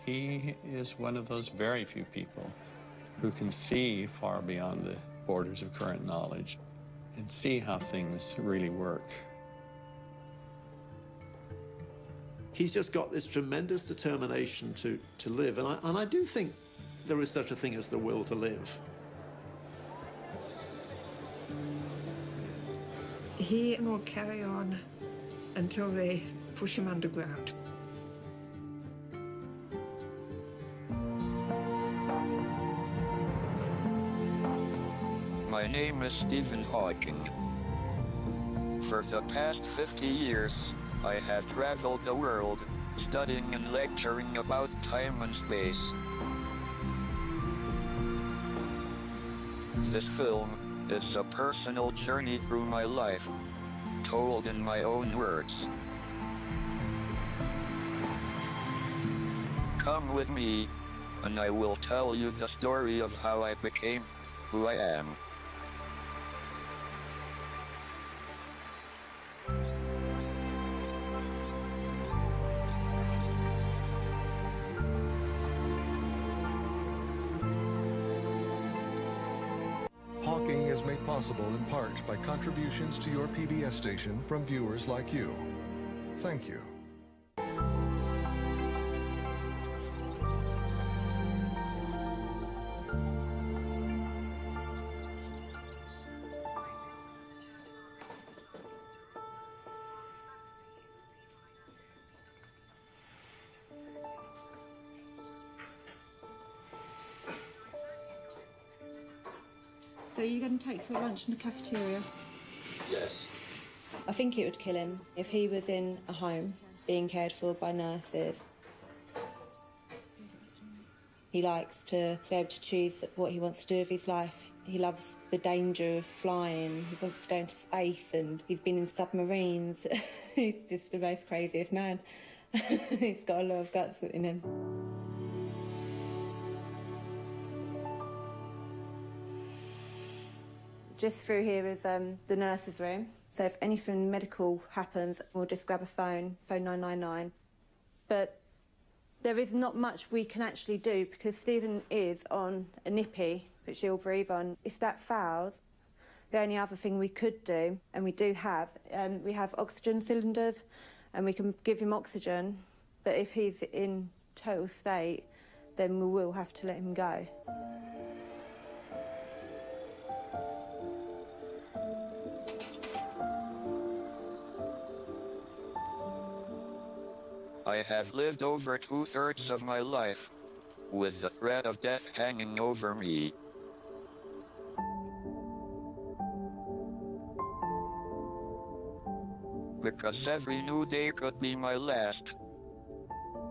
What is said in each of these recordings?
He is one of those very few people who can see far beyond the borders of current knowledge and see how things really work. He's just got this tremendous determination to live, and I do think there is such a thing as the will to live. He will carry on until they push him underground. My name is Stephen Hawking. For the past 50 years, I have traveled the world, studying and lecturing about time and space. This film is a personal journey through my life, told in my own words. Come with me, and I will tell you the story of how I became who I am. Hawking is made possible in part by contributions to your PBS station from viewers like you. Thank you. So you're going to take your lunch in the cafeteria? Yes. I think it would kill him if he was in a home being cared for by nurses. He likes to be able to choose what he wants to do with his life. He loves the danger of flying. He wants to go into space, and he's been in submarines. He's just the most craziest man. He's got a lot of guts in him. Just through here is the nurse's room. So if anything medical happens, we'll just grab a phone 999. But there is not much we can actually do because Stephen is on a nippy, which he'll breathe on. If that fails, the only other thing we could do, and we do have, we have oxygen cylinders and we can give him oxygen. But if he's in total state, then we will have to let him go. I have lived over 2/3 of my life with the threat of death hanging over me. Because every new day could be my last,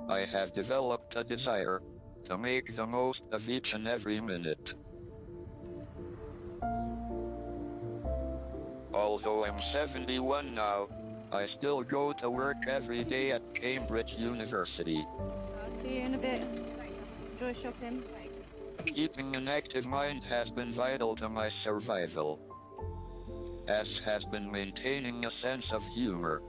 I have developed a desire to make the most of each and every minute. Although I'm 71 now, I still go to work every day at Cambridge University. I'll see you in a bit. Enjoy shopping. Keeping an active mind has been vital to my survival, as has been maintaining a sense of humor.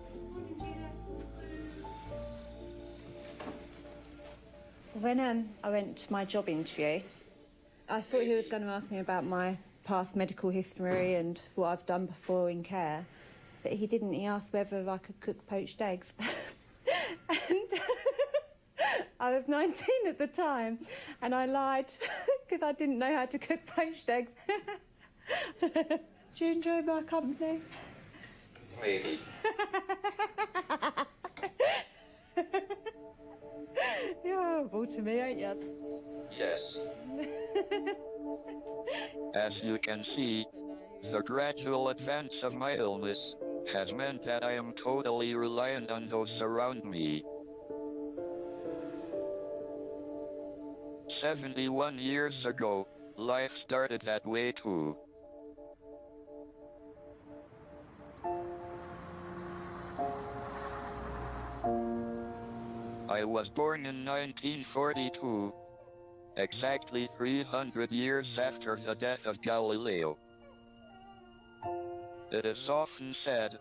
When I went to my job interview, I thought he was going to ask me about my past medical history and what I've done before in care. But he didn't. He asked whether I could cook poached eggs. And I was 19 at the time, and I lied because I didn't know how to cook poached eggs. Do you enjoy my company? Maybe. You're horrible to me, ain't you? Yes. As you can see, the gradual advance of my illness has meant that I am totally reliant on those around me. 71 years ago, life started that way too. I was born in 1942, exactly 300 years after the death of Galileo. It is often said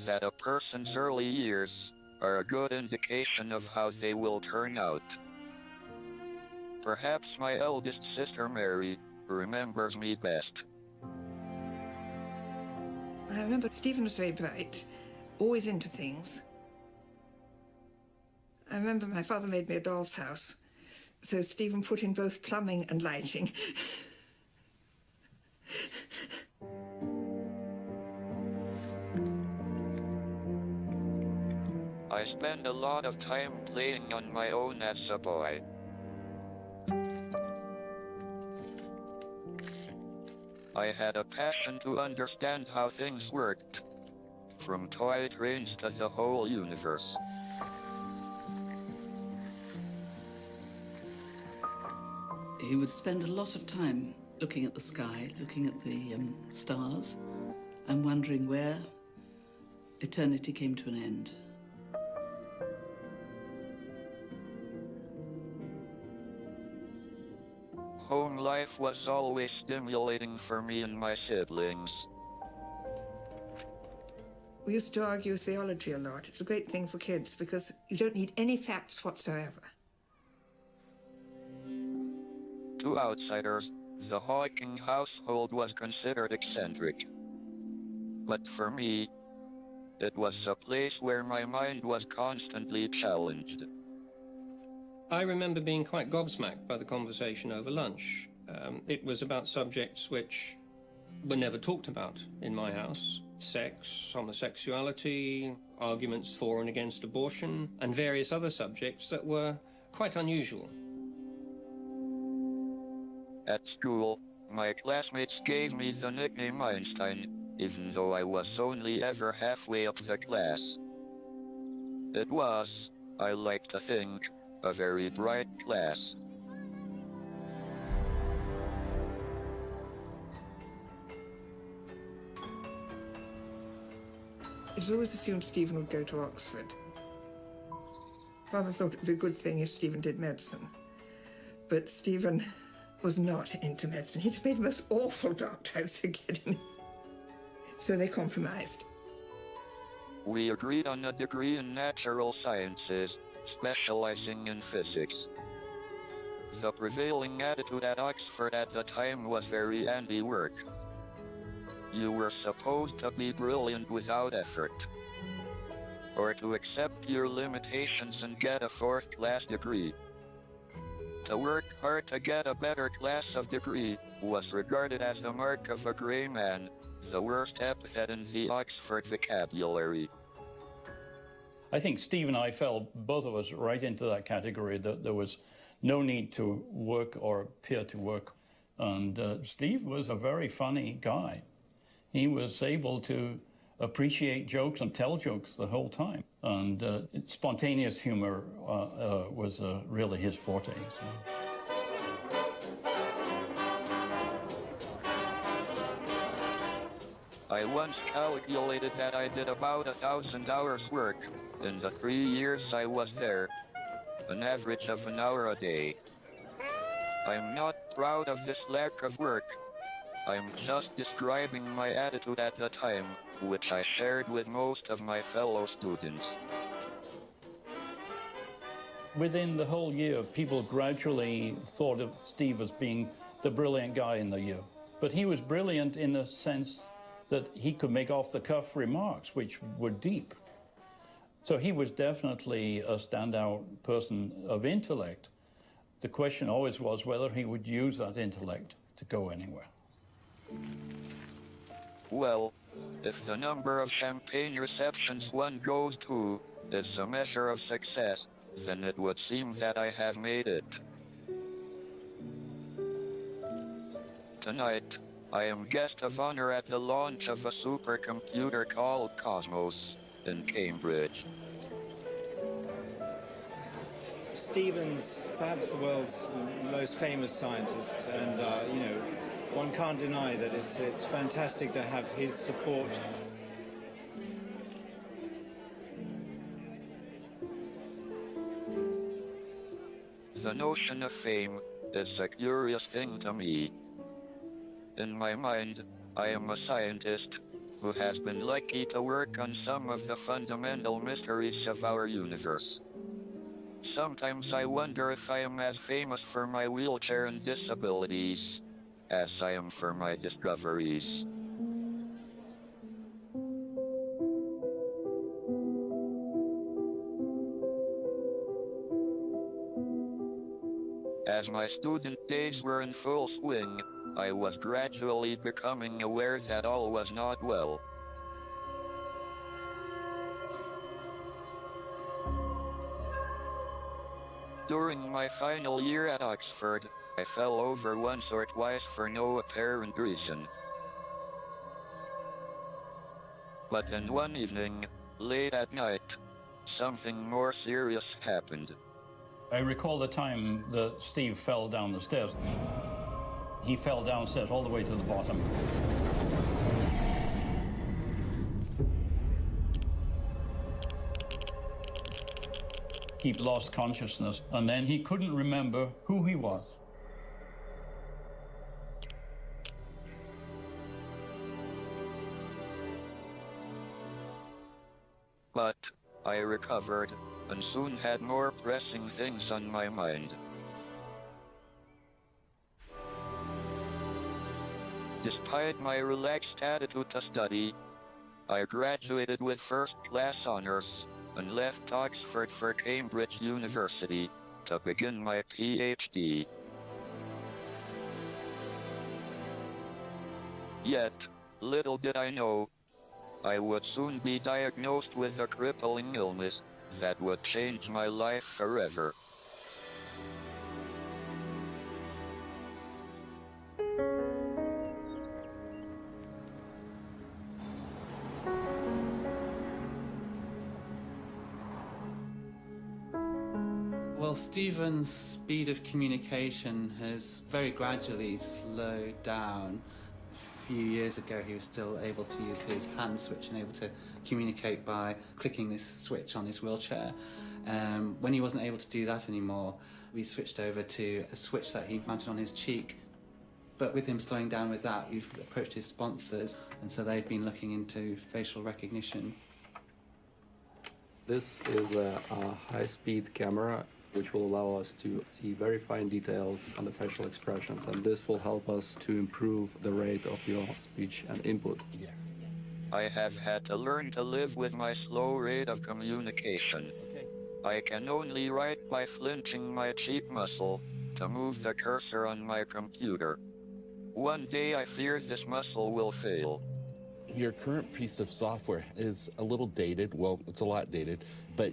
that a person's early years are a good indication of how they will turn out. Perhaps my eldest sister Mary remembers me best. I remember Stephen was very bright, always into things. I remember my father made me a doll's house, so Stephen put in both plumbing and lighting. I spent a lot of time playing on my own as a boy. I had a passion to understand how things worked, from toy trains to the whole universe. He would spend a lot of time looking at the sky, looking at the stars, and wondering where eternity came to an end. Home life was always stimulating for me and my siblings. We used to argue theology a lot. It's a great thing for kids because you don't need any facts whatsoever. To outsiders, the Hawking household was considered eccentric. But for me, it was a place where my mind was constantly challenged. I remember being quite gobsmacked by the conversation over lunch. It was about subjects which were never talked about in my house. Sex, homosexuality, arguments for and against abortion, and various other subjects that were quite unusual. At school, my classmates gave me the nickname Einstein, even though I was only ever halfway up the class. It was, I like to think, a very bright class. It was always assumed Stephen would go to Oxford. Father thought it would be a good thing if Stephen did medicine. But Stephen was not into medicine. He'd made the most awful doctor I was getting. So they compromised. We agreed on a degree in natural sciences, specializing in physics. The prevailing attitude at Oxford at the time was very anti-work. You were supposed to be brilliant without effort, or to accept your limitations and get a fourth-class degree. To work hard to get a better class of degree was regarded as the mark of a grey man, the worst epithet in the Oxford vocabulary. I think Steve and I fell, both of us, right into that category, that there was no need to work or appear to work. And Steve was a very funny guy. He was able to appreciate jokes and tell jokes the whole time. And spontaneous humor was really his forte. So. I once calculated that I did about 1,000 hours work in the 3 years I was there, an average of an hour a day. I'm not proud of this lack of work. I'm just describing my attitude at the time, which I shared with most of my fellow students. Within the whole year, people gradually thought of Steve as being the brilliant guy in the year. But he was brilliant in the sense that he could make off-the-cuff remarks, which were deep. So he was definitely a standout person of intellect. The question always was whether he would use that intellect to go anywhere. Well, if the number of champagne receptions one goes to is a measure of success, then it would seem that I have made it. Tonight, I am guest of honor at the launch of a supercomputer called Cosmos in Cambridge. Stephen's perhaps the world's most famous scientist, and one can't deny that it's fantastic to have his support. The notion of fame is a curious thing to me. In my mind, I am a scientist who has been lucky to work on some of the fundamental mysteries of our universe. Sometimes I wonder if I am as famous for my wheelchair and disabilities as I am for my discoveries. As my student days were in full swing, I was gradually becoming aware that all was not well. During my final year at Oxford, I fell over once or twice for no apparent reason. But then one evening, late at night, something more serious happened. I recall the time that Steve fell down the stairs. He fell downstairs all the way to the bottom. He lost consciousness, and then he couldn't remember who he was. But I recovered, and soon had more pressing things on my mind. Despite my relaxed attitude to study, I graduated with first-class honors and left Oxford for Cambridge University to begin my PhD. Yet, little did I know, I would soon be diagnosed with a crippling illness that would change my life forever. Well, Stephen's speed of communication has very gradually slowed down. A few years ago, he was still able to use his hand switch and able to communicate by clicking this switch on his wheelchair. When he wasn't able to do that anymore, we switched over to a switch that he mounted on his cheek. But with him slowing down with that, we've approached his sponsors, and so they've been looking into facial recognition. This is a high-speed camera which will allow us to see very fine details on the facial expressions, and this will help us to improve the rate of your speech and input. I have had to learn to live with my slow rate of communication. I can only write by flinching my cheek muscle to move the cursor on my computer. One day I fear this muscle will fail. Your current piece of software is a little dated. Well, it's a lot dated, but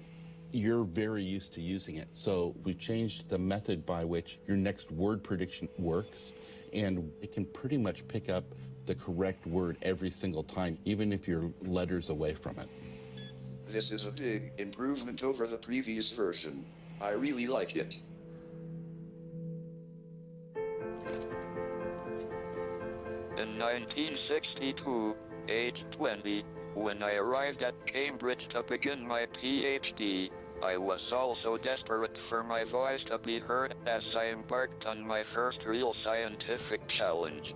you're very used to using it. So we've changed the method by which your next word prediction works, and it can pretty much pick up the correct word every single time, even if you're letters away from it. This is a big improvement over the previous version. I really like it. In 1962, age 20, when I arrived at Cambridge to begin my PhD, I was also desperate for my voice to be heard as I embarked on my first real scientific challenge.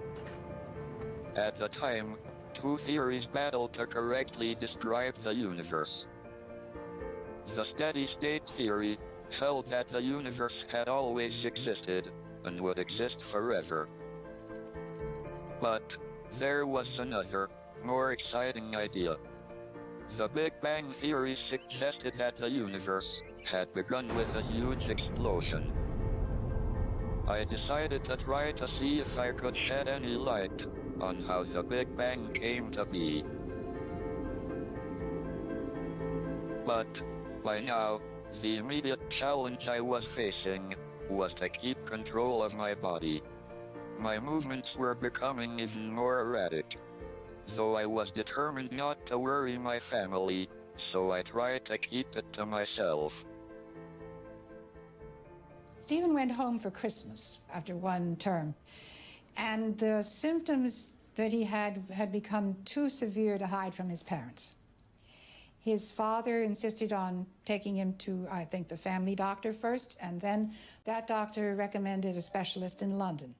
At the time, two theories battled to correctly describe the universe. The steady-state theory held that the universe had always existed and would exist forever. But there was another, more exciting idea. The Big Bang Theory suggested that the universe had begun with a huge explosion. I decided to try to see if I could shed any light on how the Big Bang came to be. But, by now, the immediate challenge I was facing was to keep control of my body. My movements were becoming even more erratic. Though I was determined not to worry my family, so I tried to keep it to myself. Stephen went home for Christmas after one term, and the symptoms that he had become too severe to hide from his parents. His father insisted on taking him to, I think, the family doctor first, and then that doctor recommended a specialist in London.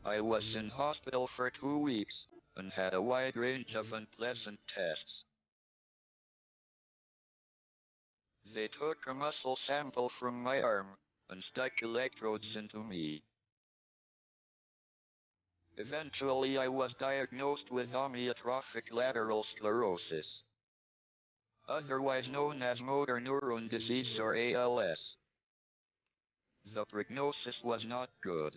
I was in hospital for 2 weeks, and had a wide range of unpleasant tests. They took a muscle sample from my arm and stuck electrodes into me. Eventually, I was diagnosed with amyotrophic lateral sclerosis, otherwise known as motor neuron disease or ALS. The prognosis was not good.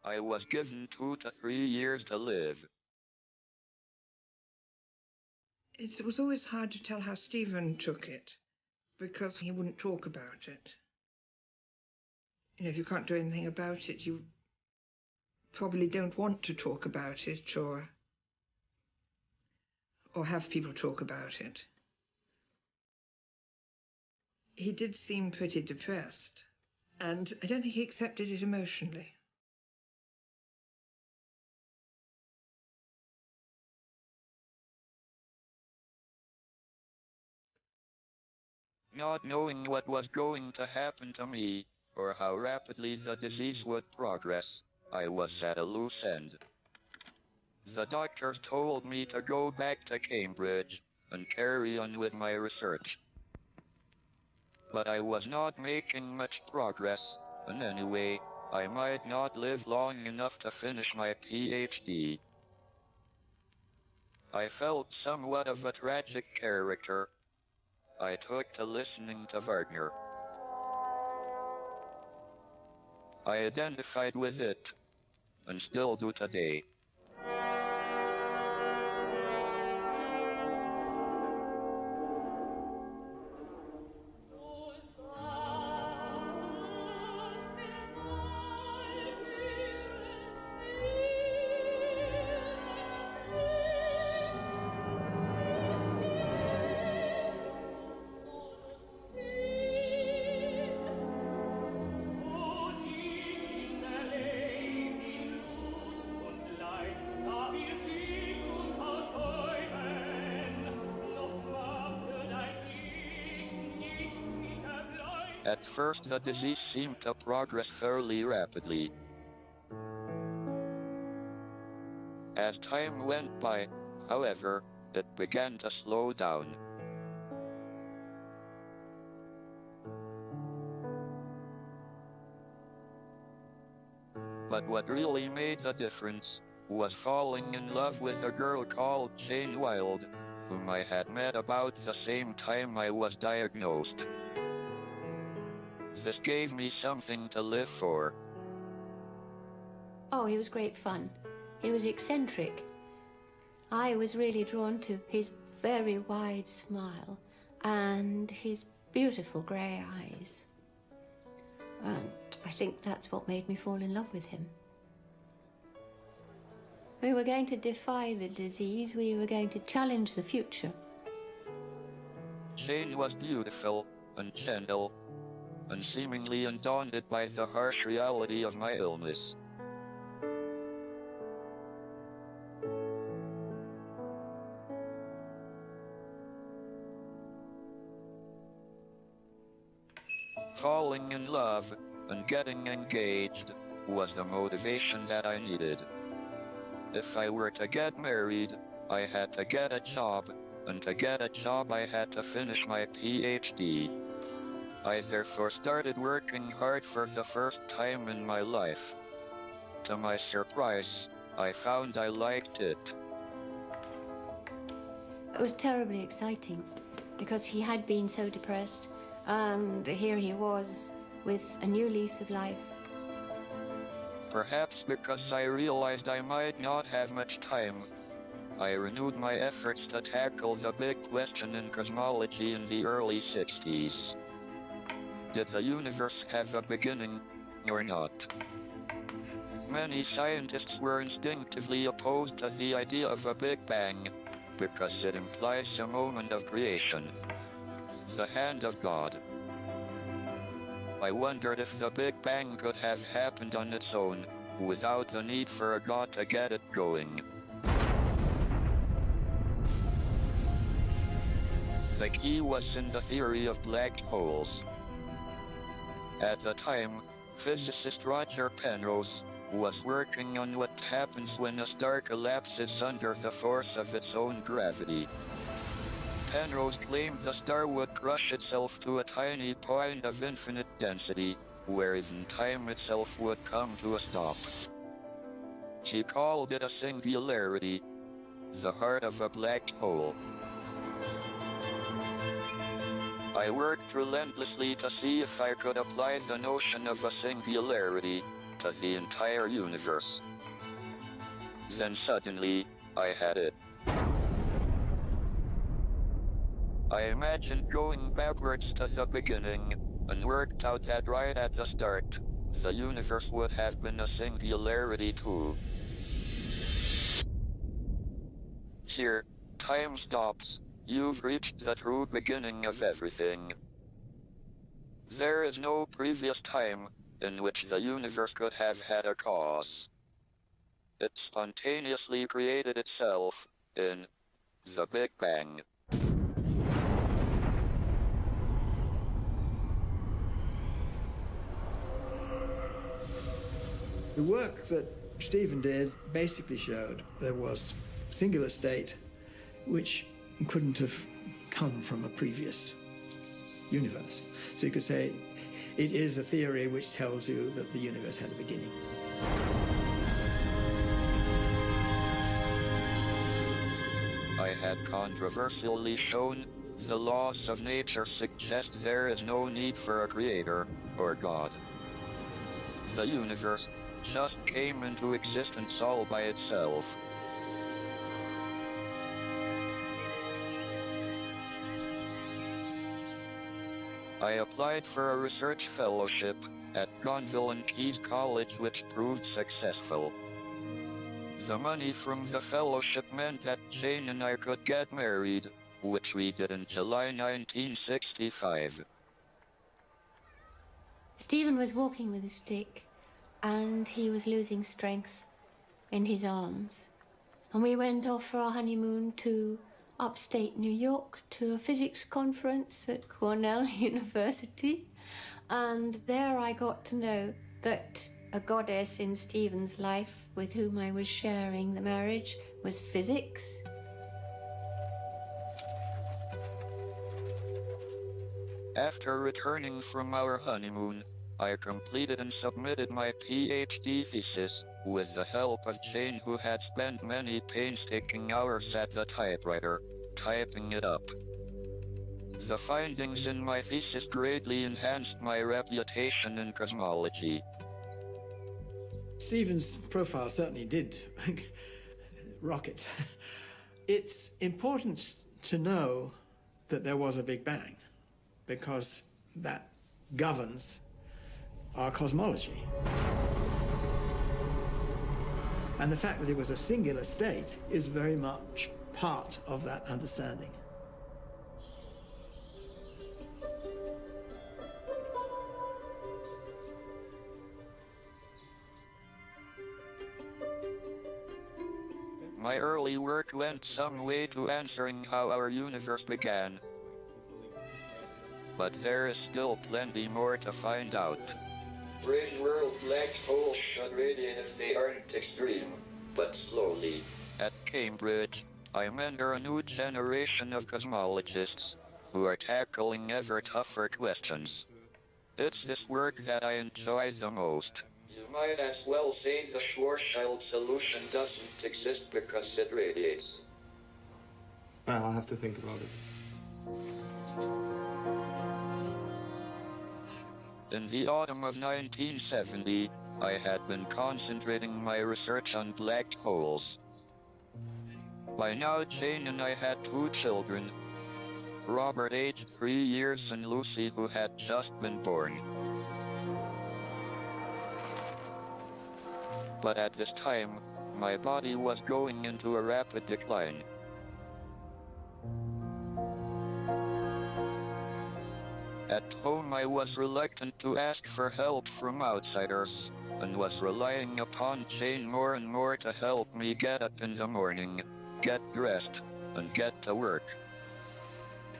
I was given 2 to 3 years to live. It was always hard to tell how Stephen took it, because he wouldn't talk about it. You know, if you can't do anything about it, you probably don't want to talk about it or have people talk about it. He did seem pretty depressed, and I don't think he accepted it emotionally. Not knowing what was going to happen to me, or how rapidly the disease would progress, I was at a loose end. The doctors told me to go back to Cambridge and carry on with my research. But I was not making much progress, and anyway, I might not live long enough to finish my PhD. I felt somewhat of a tragic character. I took to listening to Wagner. I identified with it, and still do today. At first, the disease seemed to progress fairly rapidly. As time went by, however, it began to slow down. But what really made the difference was falling in love with a girl called Jane Wilde, whom I had met about the same time I was diagnosed. This gave me something to live for. Oh, he was great fun. He was eccentric. I was really drawn to his very wide smile and his beautiful grey eyes. And I think that's what made me fall in love with him. We were going to defy the disease. We were going to challenge the future. Jane was beautiful and gentle, and seemingly undaunted by the harsh reality of my illness. Falling in love and getting engaged was the motivation that I needed. If I were to get married, I had to get a job, and to get a job I had to finish my PhD. I therefore started working hard for the first time in my life. To my surprise, I found I liked it. It was terribly exciting because he had been so depressed, and here he was with a new lease of life. Perhaps because I realized I might not have much time, I renewed my efforts to tackle the big question in cosmology in the early 60s. Did the universe have a beginning or not? Many scientists were instinctively opposed to the idea of a Big Bang because it implies a moment of creation, the hand of God. I wondered if the Big Bang could have happened on its own, without the need for a God to get it going. The key was in the theory of black holes. At the time, physicist Roger Penrose, was working on what happens when a star collapses under the force of its own gravity. Penrose claimed the star would crush itself to a tiny point of infinite density, where even time itself would come to a stop. He called it a singularity, the heart of a black hole. I worked relentlessly to see if I could apply the notion of a singularity to the entire universe. Then suddenly, I had it. I imagined going backwards to the beginning, and worked out that right at the start, the universe would have been a singularity too. Here, time stops. You've reached the true beginning of everything. There is no previous time in which the universe could have had a cause. It spontaneously created itself in the Big Bang. The work that Stephen did basically showed there was a singular state which couldn't have come from a previous universe. So you could say it is a theory which tells you that the universe had a beginning. I had controversially shown the laws of nature suggest there is no need for a creator or God. The universe just came into existence all by itself. I applied for a research fellowship at Granville and Keyes College, which proved successful. The money from the fellowship meant that Jane and I could get married, which we did in July 1965. Stephen was walking with a stick, and he was losing strength in his arms. And we went off for our honeymoon to upstate New York to a physics conference at Cornell University. And there I got to know that a goddess in Stephen's life with whom I was sharing the marriage was physics. After returning from our honeymoon, I completed and submitted my PhD thesis with the help of Jane, who had spent many painstaking hours at the typewriter, typing it up. The findings in my thesis greatly enhanced my reputation in cosmology. Stephen's profile certainly did rocket. It's important to know that there was a Big Bang, because that governs our cosmology. And the fact that it was a singular state is very much part of that understanding. My early work went some way to answering how our universe began. But there is still plenty more to find out. Brain-world black holes should radiate if they aren't extreme, but slowly. At Cambridge, I mentor a new generation of cosmologists who are tackling ever tougher questions. It's this work that I enjoy the most. You might as well say the Schwarzschild solution doesn't exist because it radiates. I'll have to think about it. In the autumn of 1970, I had been concentrating my research on black holes. By now, Jane and I had 2 children, Robert aged 3 years and Lucy, who had just been born. But at this time, my body was going into a rapid decline. At home, I was reluctant to ask for help from outsiders, and was relying upon Jane more and more to help me get up in the morning, get dressed, and get to work.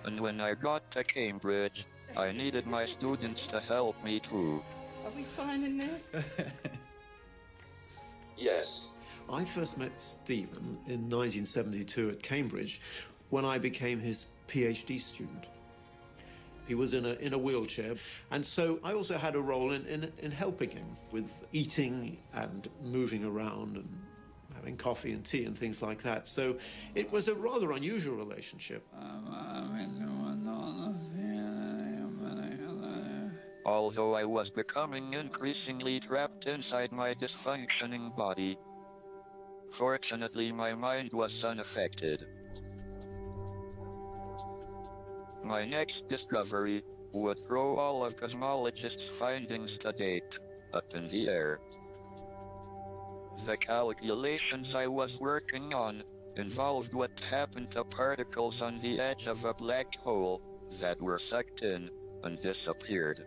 And when I got to Cambridge, I needed my students to help me too. Are we signing this? Yes. I first met Stephen in 1972 at Cambridge when I became his PhD student. He was in a wheelchair, and so I also had a role in helping him with eating and moving around and having coffee and tea and things like that. So it was a rather unusual relationship. Although I was becoming increasingly trapped inside my dysfunctioning body, fortunately my mind was unaffected. My next discovery would throw all of cosmologists' findings to date up in the air. The calculations I was working on involved what happened to particles on the edge of a black hole that were sucked in and disappeared.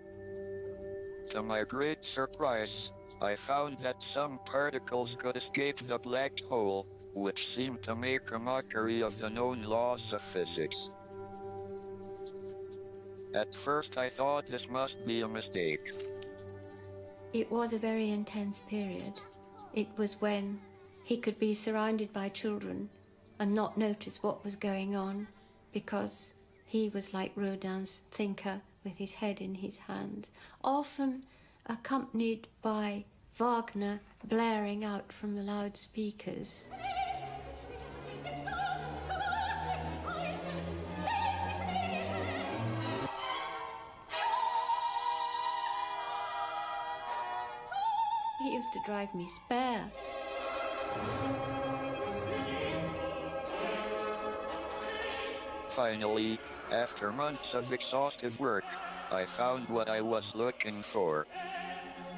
To my great surprise, I found that some particles could escape the black hole, which seemed to make a mockery of the known laws of physics. At first I thought this must be a mistake. It was a very intense period. It was when he could be surrounded by children and not notice what was going on, because he was like Rodin's thinker with his head in his hands, often accompanied by Wagner blaring out from the loudspeakers. He used to drive me spare. Finally, after months of exhaustive work, I found what I was looking for.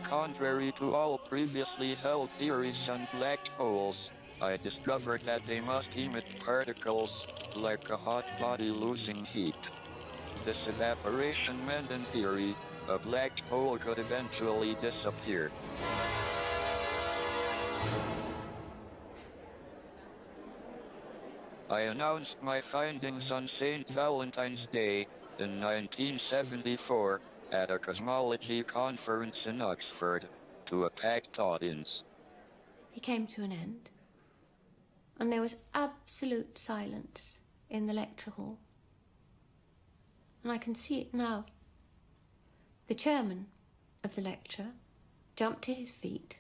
Contrary to all previously held theories on black holes, I discovered that they must emit particles like a hot body losing heat. This evaporation meant, in theory, a black hole could eventually disappear. I announced my findings on St. Valentine's Day in 1974 at a cosmology conference in Oxford to a packed audience. He came to an end, and there was absolute silence in the lecture hall. And I can see it now. The chairman of the lecture jumped to his feet,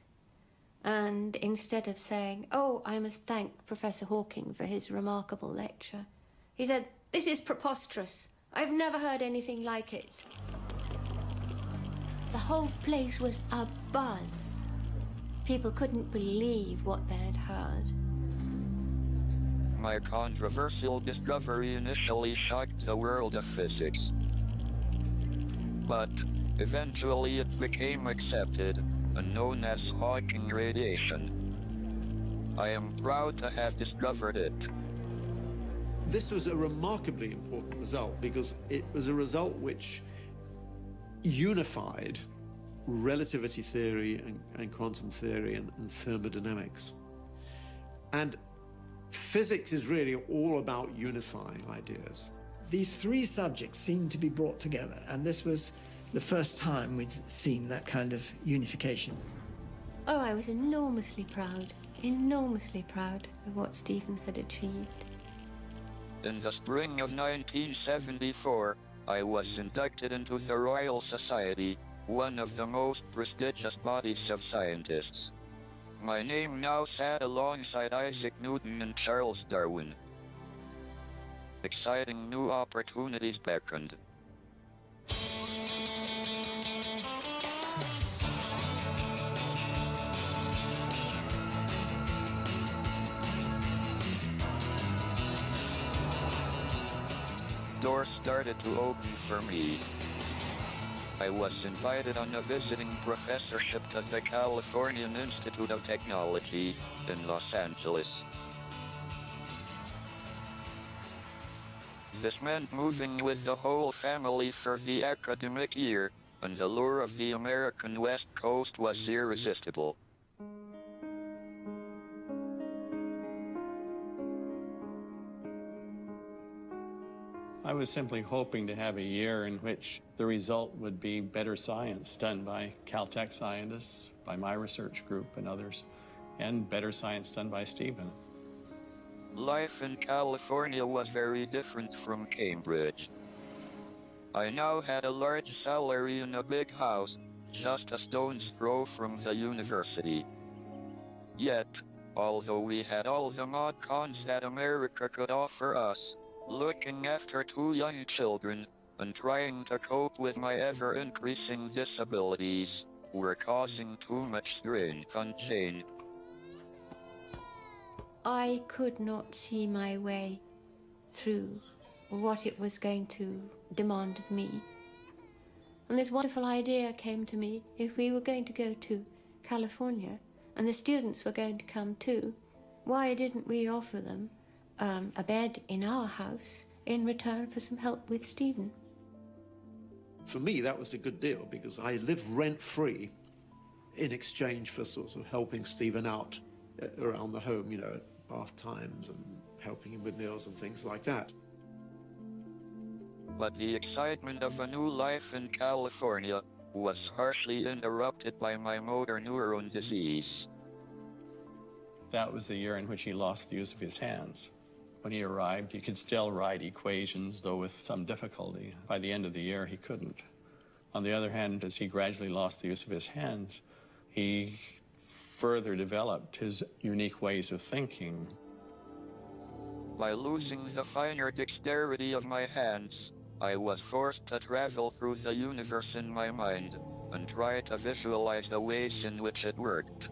and instead of saying, "Oh, I must thank Professor Hawking for his remarkable lecture," he said, "This is preposterous. I've never heard anything like it." The whole place was abuzz. People couldn't believe what they'd heard. My controversial discovery initially shocked the world of physics. But eventually it became accepted and known as Hawking radiation. I am proud to have discovered it. This was a remarkably important result because it was a result which unified relativity theory and quantum theory and thermodynamics. And physics is really all about unifying ideas. These three subjects seemed to be brought together, and this was the first time we'd seen that kind of unification. Oh, I was enormously proud of what Stephen had achieved. In the spring of 1974, I was inducted into the Royal Society, one of the most prestigious bodies of scientists. My name now sat alongside Isaac Newton and Charles Darwin. Exciting new opportunities beckoned. Doors started to open for me. I was invited on a visiting professorship to the Californian Institute of Technology in Los Angeles. This meant moving with the whole family for the academic year, and the lure of the American West Coast was irresistible. I was simply hoping to have a year in which the result would be better science done by Caltech scientists, by my research group and others, and better science done by Stephen. Life in California was very different from Cambridge. I now had a large salary in a big house, just a stone's throw from the university. Yet, although we had all the mod cons that America could offer us, looking after 2 young children, and trying to cope with my ever-increasing disabilities, were causing too much strain on Jane. I could not see my way through what it was going to demand of me. And this wonderful idea came to me: if we were going to go to California, and the students were going to come too, why didn't we offer them a bed in our house in return for some help with Stephen? For me, that was a good deal, because I lived rent-free in exchange for sort of helping Stephen out around the home, you know, at bath times and helping him with meals and things like that. But the excitement of a new life in California was harshly interrupted by my motor neuron disease. That was the year in which he lost the use of his hands. When he arrived, he could still write equations, though with some difficulty. By the end of the year, he couldn't. On the other hand, as he gradually lost the use of his hands, he further developed his unique ways of thinking. By losing the finer dexterity of my hands, I was forced to travel through the universe in my mind and try to visualize the ways in which it worked.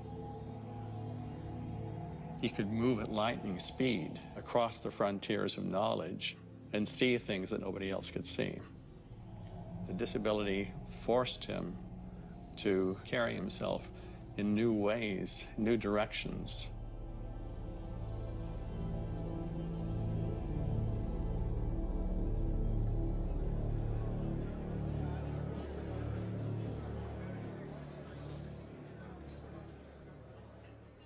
He could move at lightning speed across the frontiers of knowledge and see things that nobody else could see. The disability forced him to carry himself in new ways, new directions.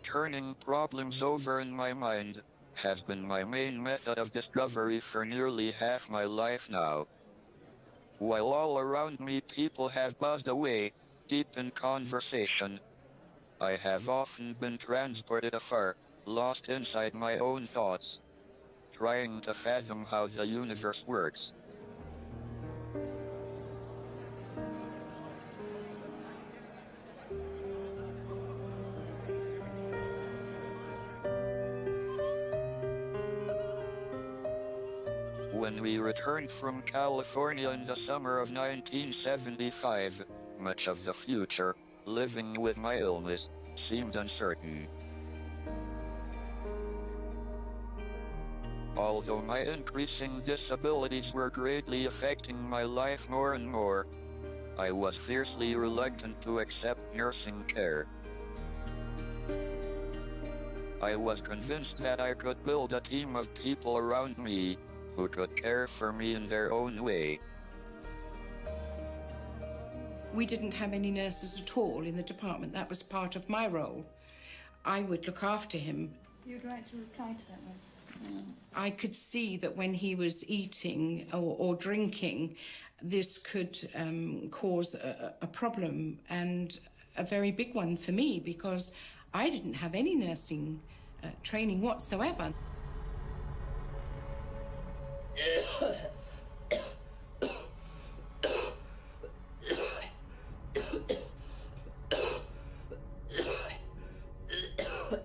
Turning problems over in my mind has been my main method of discovery for nearly half my life now. While all around me people have buzzed away, deep in conversation, I have often been transported afar, lost inside my own thoughts, trying to fathom how the universe works. When we returned from California in the summer of 1975, much of the future, living with my illness, seemed uncertain. Although my increasing disabilities were greatly affecting my life more and more, I was fiercely reluctant to accept nursing care. I was convinced that I could build a team of people around me who could care for me in their own way. We didn't have any nurses at all in the department. That was part of my role. I would look after him. You'd like to reply to that one? I could see that when he was eating or drinking, this could cause a problem, and a very big one for me, because I didn't have any nursing training whatsoever.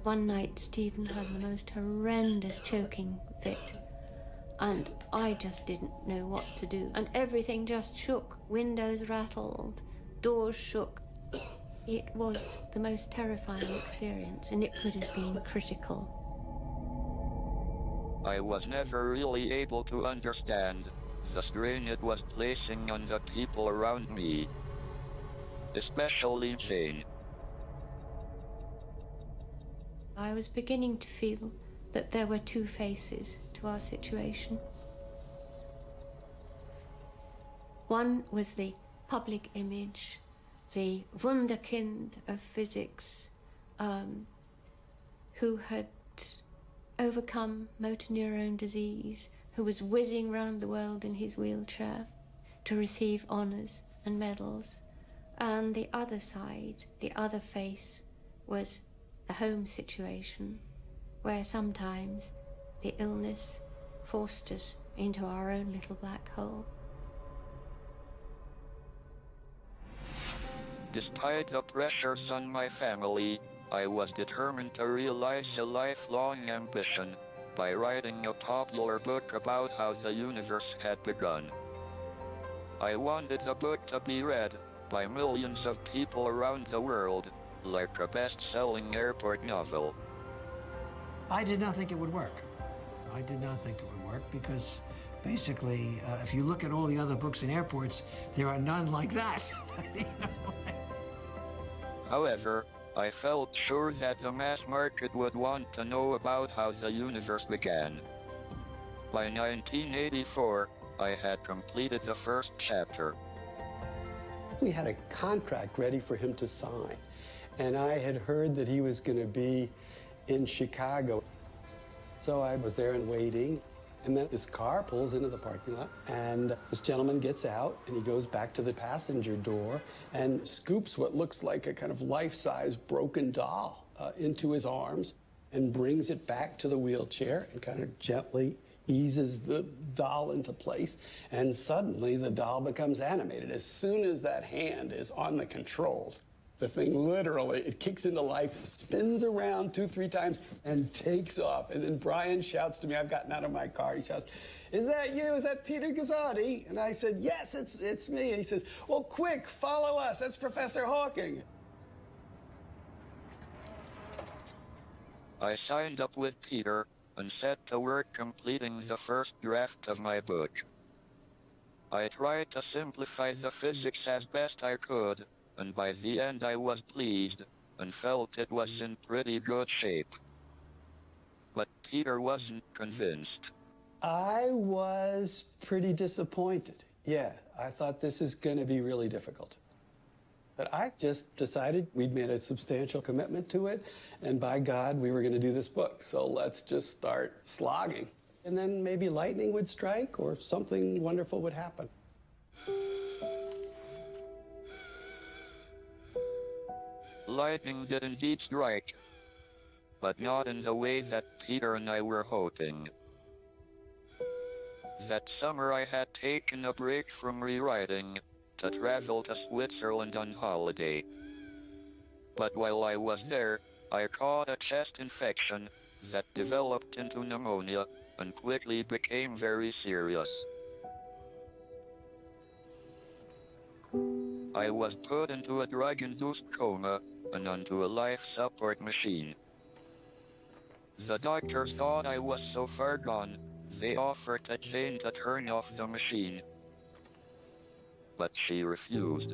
One night, Stephen had the most horrendous choking fit, and I just didn't know what to do. And everything just shook. Windows rattled, doors shook. It was the most terrifying experience, and it could have been critical. I was never really able to understand the strain it was placing on the people around me, especially Jane. I was beginning to feel that there were two faces to our situation. One was the public image, the wunderkind of physics, who had overcome motor neuron disease, who was whizzing round the world in his wheelchair to receive honours and medals. And the other side, the other face, was a home situation where sometimes the illness forced us into our own little black hole. Despite the pressures on my family, I was determined to realize a lifelong ambition by writing a popular book about how the universe had begun. I wanted the book to be read by millions of people around the world, like a best-selling airport novel. I did not think it would work. I did not think it would work because basically, if you look at all the other books in airports, there are none like that. However, I felt sure that the mass market would want to know about how the universe began. By 1984, I had completed the first chapter. We had a contract ready for him to sign, and I had heard that he was going to be in Chicago. So I was there and waiting, and then this car pulls into the parking lot, and this gentleman gets out, and he goes back to the passenger door and scoops what looks like a kind of life-size broken doll into his arms and brings it back to the wheelchair and kind of gently eases the doll into place, and suddenly the doll becomes animated. As soon as that hand is on the controls, the thing literally, it kicks into life, spins around 2-3 times, and takes off. And then Brian shouts to me, I've gotten out of my car, he shouts, "Is that you? Is that Peter Gazzotti?" And I said, "Yes, it's me." And he says, "Well, quick, follow us. That's Professor Hawking." I signed up with Peter and set to work completing the first draft of my book. I tried to simplify the physics as best I could, and by the end I was pleased and felt it was in pretty good shape. But Peter wasn't convinced. I was pretty disappointed. Yeah, I thought this is going to be really difficult. But I just decided we'd made a substantial commitment to it, and by God, we were going to do this book. So let's just start slogging. And then maybe lightning would strike or something wonderful would happen. Lightning did indeed strike, but not in the way that Peter and I were hoping. That summer I had taken a break from rewriting to travel to Switzerland on holiday. But while I was there, I caught a chest infection that developed into pneumonia and quickly became very serious. I was put into a drug-induced coma and onto a life support machine. The doctors thought I was so far gone, they offered to Jane to turn off the machine. But she refused.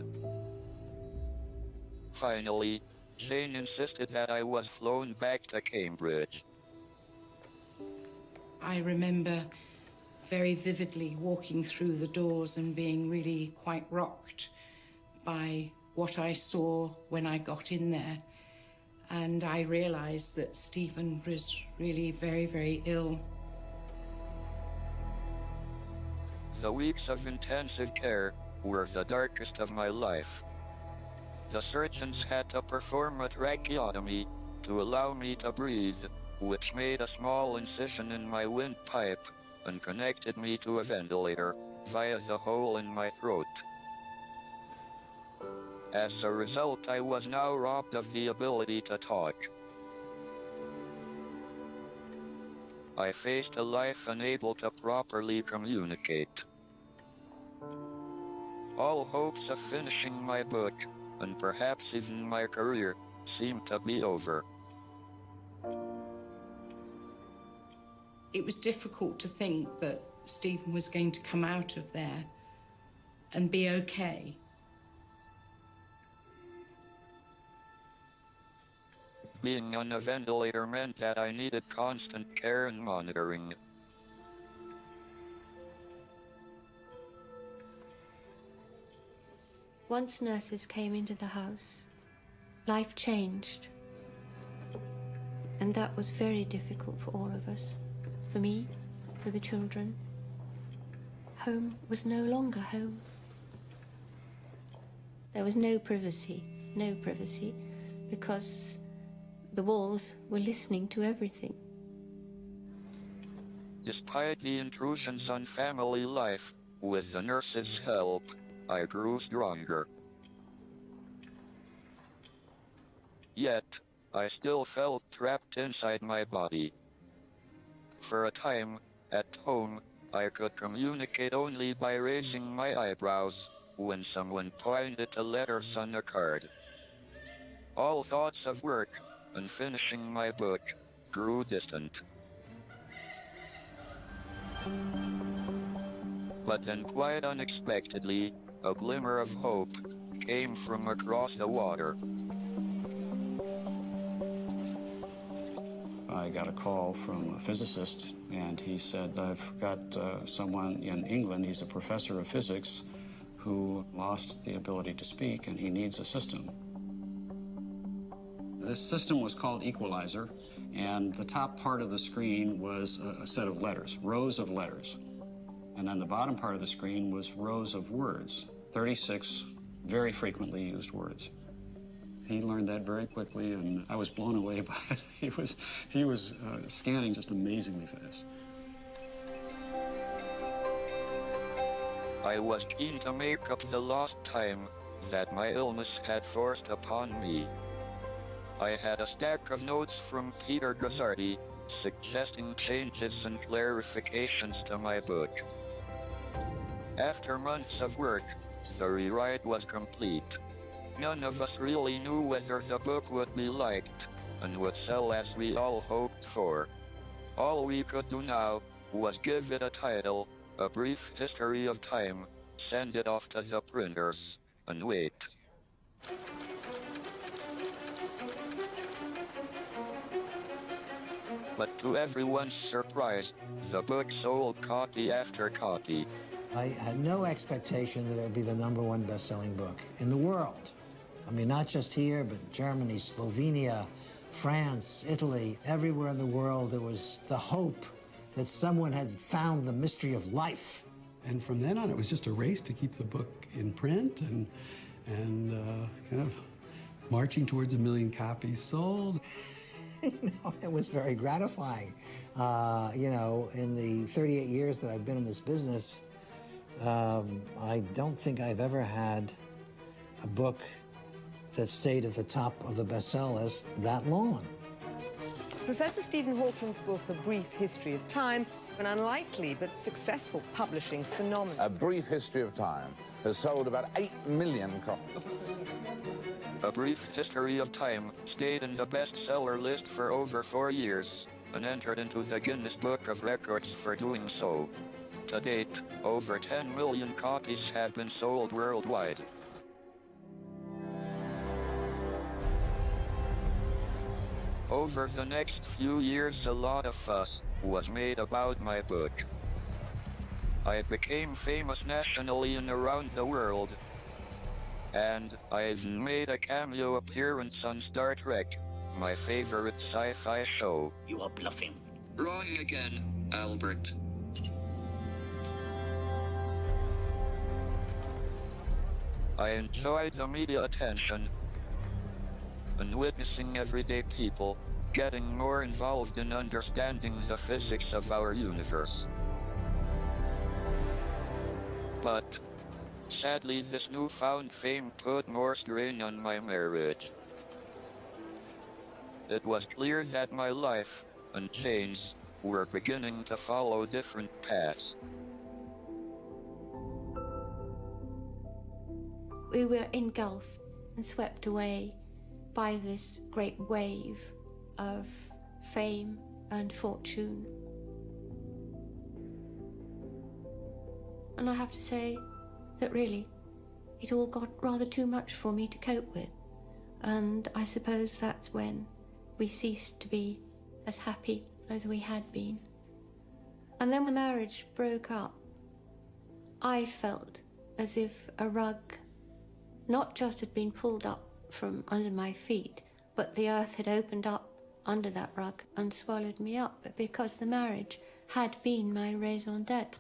Finally, Jane insisted that I was flown back to Cambridge. I remember very vividly walking through the doors and being really quite rocked by what I saw when I got in there. And I realized that Stephen was really very, very ill. The weeks of intensive care were the darkest of my life. The surgeons had to perform a tracheotomy to allow me to breathe, which made a small incision in my windpipe and connected me to a ventilator via the hole in my throat. As a result, I was now robbed of the ability to talk. I faced a life unable to properly communicate. All hopes of finishing my book, and perhaps even my career, seemed to be over. It was difficult to think that Stephen was going to come out of there and be okay. Being on a ventilator meant that I needed constant care and monitoring. Once nurses came into the house, life changed. And that was very difficult for all of us. For me, for the children. Home was no longer home. There was no privacy, because The walls were listening to everything. Despite the intrusions on family life, with the nurse's help, I grew stronger. Yet, I still felt trapped inside my body. For a time, at home, I could communicate only by raising my eyebrows when someone pointed the letters on a card. All thoughts of work and finishing my book grew distant. But then quite unexpectedly, a glimmer of hope came from across the water. I got a call from a physicist, and he said, I've got someone in England, he's a professor of physics, who lost the ability to speak, and he needs a system. This system was called Equalizer, and the top part of the screen was a set of letters, rows of letters. And then the bottom part of the screen was rows of words, 36 very frequently used words. He learned that very quickly, and I was blown away by it. He was scanning just amazingly fast. I was keen to make up the lost time that my illness had forced upon me. I had a stack of notes from Peter Gazzardi suggesting changes and clarifications to my book. After months of work, the rewrite was complete. None of us really knew whether the book would be liked and would sell as we all hoped for. All we could do now was give it a title, A Brief History of Time, send it off to the printers, and wait. But to everyone's surprise, the book sold copy after copy. I had no expectation that it would be the #1 best-selling book in the world. I mean, not just here, but Germany, Slovenia, France, Italy, everywhere in the world, there was the hope that someone had found the mystery of life. And from then on, it was just a race to keep the book in print and kind of marching towards 1 million copies sold. You know, it was very gratifying. You know, in the 38 years that I've been in this business, I don't think I've ever had a book that stayed at the top of the bestseller list that long. Professor Stephen Hawking's book, A Brief History of Time, an unlikely but successful publishing phenomenon. A Brief History of Time has sold about 8 million copies. A Brief History of Time stayed in the bestseller list for over 4 years and entered into the Guinness Book of Records for doing so. To date, over 10 million copies have been sold worldwide. Over the next few years, a lot of fuss was made about my book. I became famous nationally and around the world, and I even made a cameo appearance on Star Trek, my favorite sci-fi show. You are bluffing. Wrong again, Albert. I enjoyed the media attention and witnessing everyday people getting more involved in understanding the physics of our universe. But sadly, this newfound fame put more strain on my marriage. It was clear that my life and Jane's were beginning to follow different paths. We were engulfed and swept away by this great wave of fame and fortune. And I have to say that really, it all got rather too much for me to cope with. And I suppose that's when we ceased to be as happy as we had been. And then when the marriage broke up, I felt as if a rug not just had been pulled up from under my feet, but the earth had opened up under that rug and swallowed me up, because the marriage had been my raison d'etre.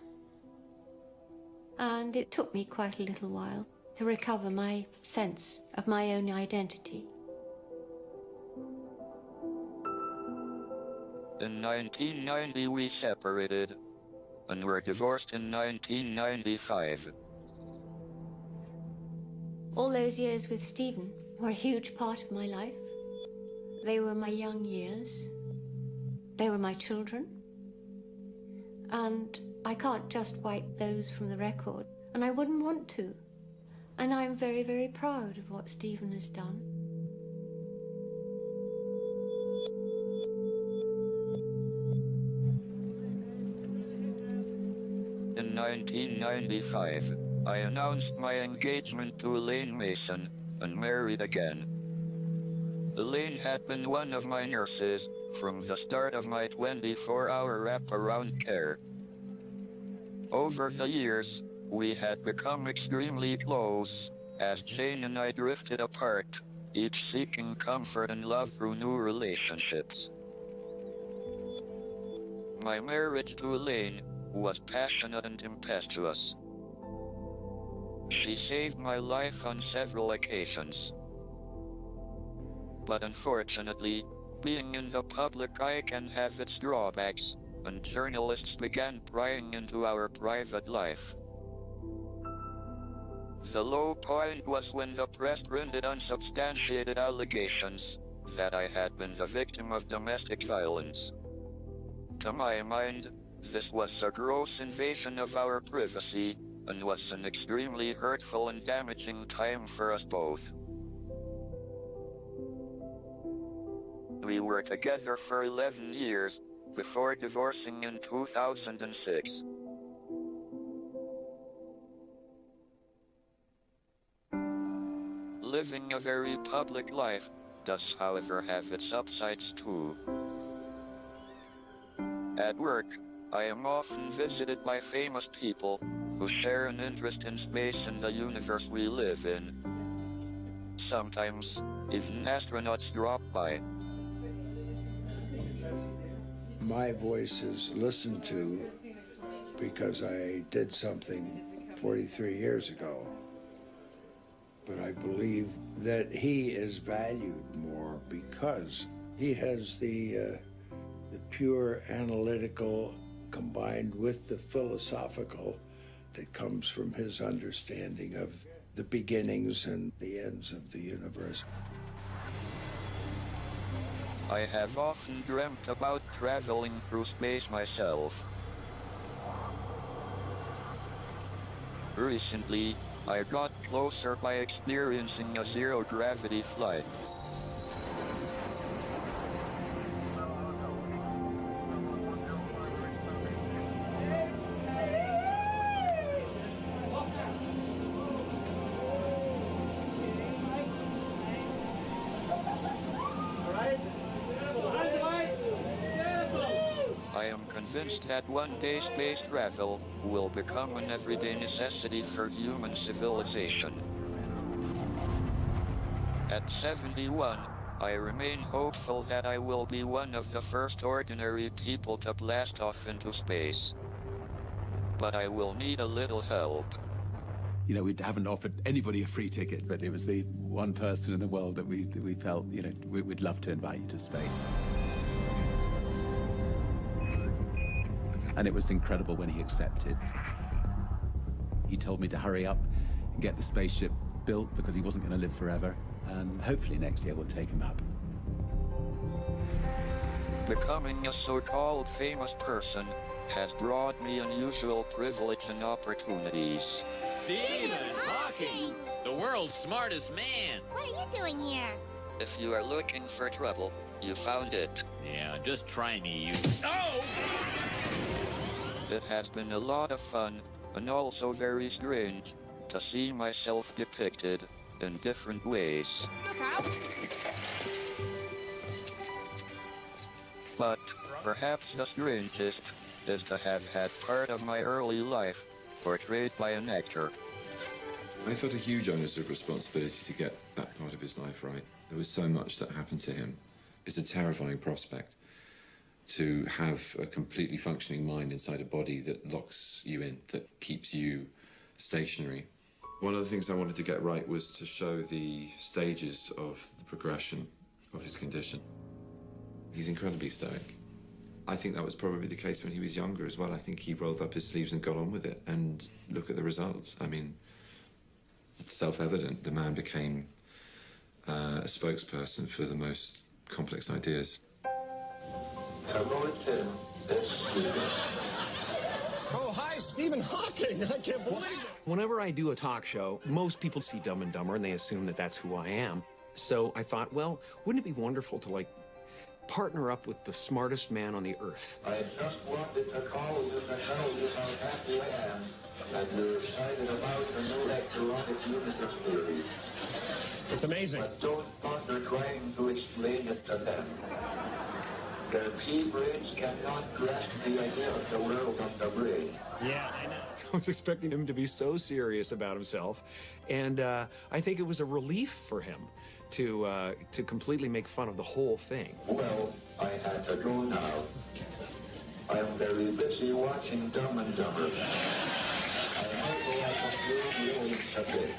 And it took me quite a little while to recover my sense of my own identity. In 1990 we separated, and were divorced in 1995. All those years with Stephen were a huge part of my life. They were my young years. They were my children. And I can't just wipe those from the record, and I wouldn't want to. And I'm very, very proud of what Stephen has done. In 1995, I announced my engagement to Elaine Mason and married again. Elaine had been one of my nurses from the start of my 24-hour wraparound care. Over the years, we had become extremely close, as Jane and I drifted apart, each seeking comfort and love through new relationships. My marriage to Elaine was passionate and tempestuous. She saved my life on several occasions. But unfortunately, being in the public eye can have its drawbacks, and journalists began prying into our private life. The low point was when the press printed unsubstantiated allegations that I had been the victim of domestic violence. To my mind, this was a gross invasion of our privacy, and was an extremely hurtful and damaging time for us both. We were together for 11 years, before divorcing in 2006. Living a very public life does, however, have its upsides too. At work, I am often visited by famous people who share an interest in space and the universe we live in. Sometimes, even astronauts drop by. My voice is listened to because I did something 43 years ago. But I believe that he is valued more because he has the pure analytical combined with the philosophical that comes from his understanding of the beginnings and the ends of the universe. I have often dreamt about traveling through space myself. Recently, I got closer by experiencing a zero-gravity flight. I am convinced that one day space travel will become an everyday necessity for human civilization. At 71, I remain hopeful that I will be one of the first ordinary people to blast off into space. But I will need a little help. You know, we haven't offered anybody a free ticket, but it was the one person in the world that we felt, you know, we'd love to invite you to space. And it was incredible when he accepted. He told me to hurry up and get the spaceship built because he wasn't going to live forever. And hopefully next year we'll take him up. Becoming a so-called famous person has brought me unusual privilege and opportunities. Stephen Hawking, the world's smartest man. What are you doing here? If you are looking for trouble, you found it. Yeah, just try me, you... Oh! It has been a lot of fun, and also very strange, to see myself depicted in different ways. But perhaps the strangest is to have had part of my early life portrayed by an actor. I felt a huge onus of responsibility to get that part of his life right. There was so much that happened to him. It's a terrifying prospect to have a completely functioning mind inside a body that locks you in, that keeps you stationary. One of the things I wanted to get right was to show the stages of the progression of his condition. He's incredibly stoic. I think that was probably the case when he was younger as well. I think he rolled up his sleeves and got on with it, and look at the results. I mean, it's self-evident. The man became a spokesperson for the most complex ideas. Hello, Tim. It's Stephen. Oh, hi, Stephen Hawking. I can't believe it. Whenever I do a talk show, most people see Dumb and Dumber and they assume that that's who I am. So I thought, well, wouldn't it be wonderful to, like, partner up with the smartest man on the earth? I just wanted to call you to tell you how happy I am that you're excited about the new electronic universe theory. It's amazing. But don't bother trying to explain it to them. Their pea brains cannot grasp the idea of the world of the brain. Yeah, I know. I was expecting him to be so serious about himself, and I think it was a relief for him to completely make fun of the whole thing. Well, I had to go now. I'm very busy watching Dumb and Dumber. I might go out and do you a bit.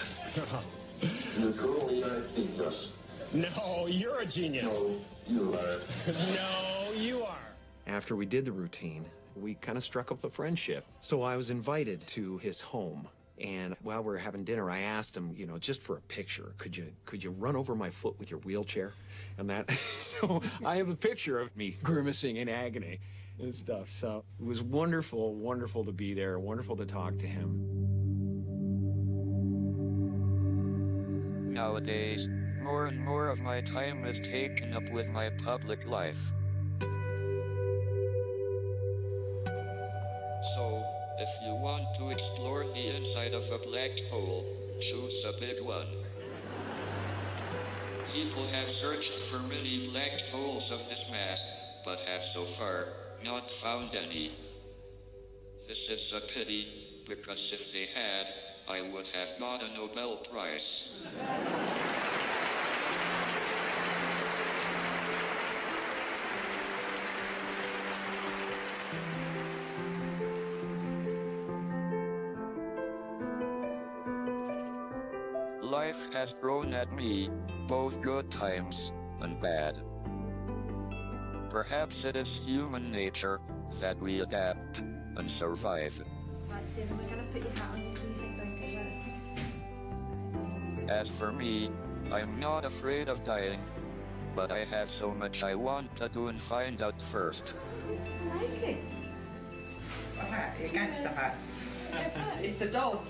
You truly are a genius. No, you're a genius. No, you are. No, you are. After we did the routine, we kind of struck up a friendship. So I was invited to his home. And while we were having dinner, I asked him, you know, just for a picture, could you run over my foot with your wheelchair? And that, so I have a picture of me grimacing in agony and stuff. So it was wonderful, wonderful to be there, wonderful to talk to him. Nowadays, more and more of my time is taken up with my public life. So, if you want to explore the inside of a black hole, choose a big one. People have searched for many black holes of this mass, but have so far not found any. This is a pity, because if they had, I would have got a Nobel Prize. Life has thrown at me both good times and bad. Perhaps it is human nature that we adapt and survive. Right, Stephen, we're going to put your hat on you so you can go as well. As for me, I'm not afraid of dying, but I have so much I want to do and find out first. I like it. Hat, your gangster hat. It's the dog.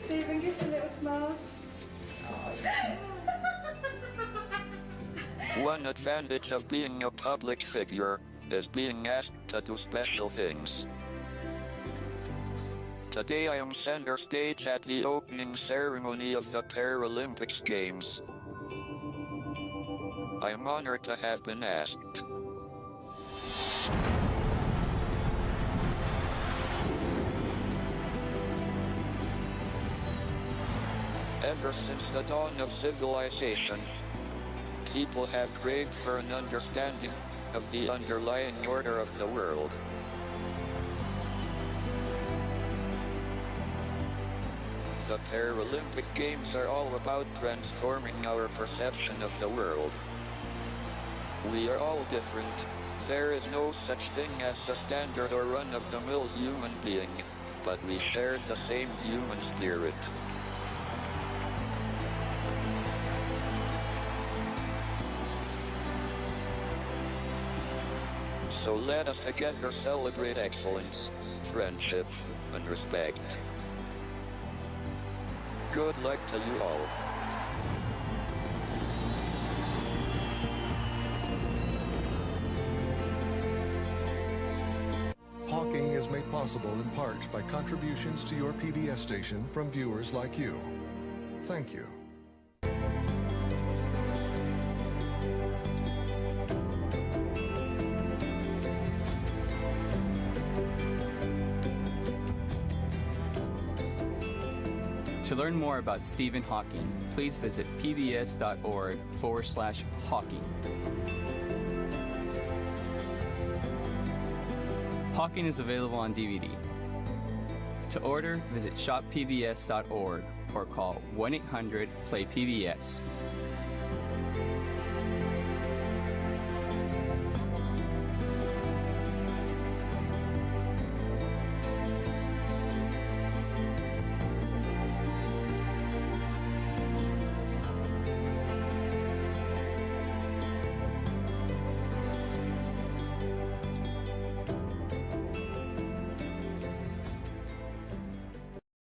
Stephen, give us a little smile. One advantage of being a public figure is being asked to do special things. Today I am center stage at the opening ceremony of the Paralympics Games. I am honored to have been asked. Ever since the dawn of civilization, people have craved for an understanding of the underlying order of the world. The Paralympic Games are all about transforming our perception of the world. We are all different. There is no such thing as a standard or run-of-the-mill human being, but we share the same human spirit. So let us together celebrate excellence, friendship, and respect. Good luck to you all. Hawking is made possible in part by contributions to your PBS station from viewers like you. Thank you. To learn more about Stephen Hawking, please visit pbs.org/Hawking. Hawking is available on DVD. To order, visit shoppbs.org or call 1-800-PLAY-PBS.